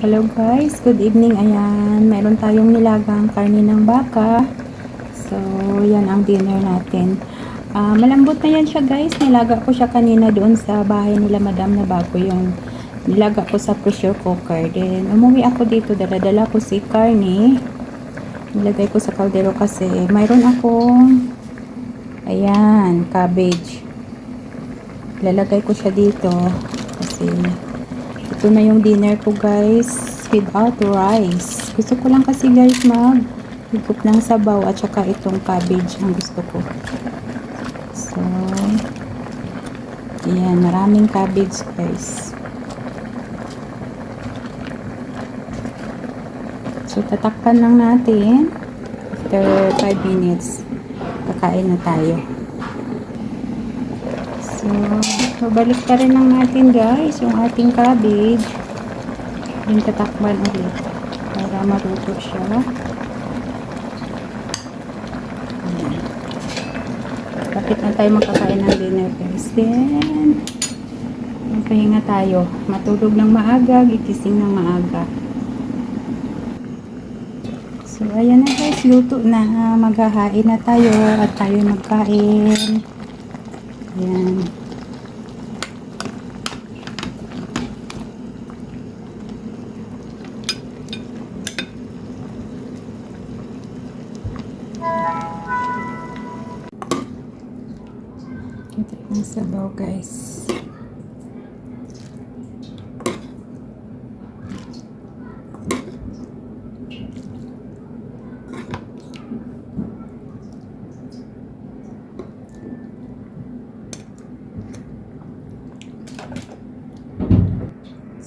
Hello guys, good evening. Ayan, meron tayong nilagang karne ng baka. So, yan ang dinner natin. Malambot na yan siya guys. Nilaga ko siya kanina doon sa bahay nila madam na bago yung nilaga ko sa pressure cooker. Then, umuwi ako dito. Dala-dala ko si karne. Nilagay ko sa kaldero kasi mayroon akong ayan, cabbage. Lalagay ko siya dito kasi ito na yung dinner ko guys without rice. Gusto ko lang kasi guys higop ng sabaw at saka itong cabbage ang gusto ko. So, ayan, maraming cabbage guys. So, tatakpan lang natin. After 5 minutes, kakain na tayo. So, balik pa rin lang natin guys yung ating cabbage. Yung tatakban ulit para maluto siya. Ayan. Bakit na tayo makakain ng dinner guys. Then, magpahinga tayo. Matulog ng maaga, gigising ng maaga. So, ayan na guys, luto na. Maghahain na tayo at tayo magkain. Ayan. Ito ang sabaw guys.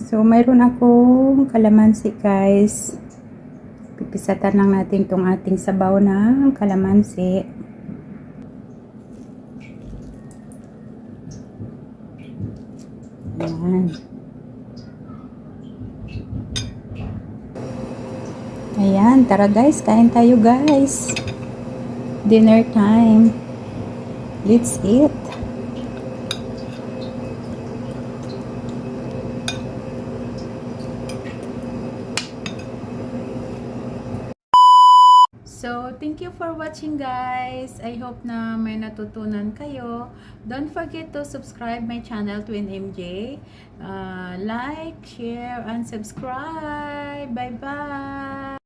So, mayroon akong kalamansi guys. Pipisatan lang natin itong ating sabaw ng kalamansi. Ayan. Ayan, tara guys, kain tayo guys. Dinner time. Let's eat. So, thank you for watching guys. I hope na may natutunan kayo. Don't forget to subscribe my channel, Twin MJ. Like, share, and subscribe. Bye-bye!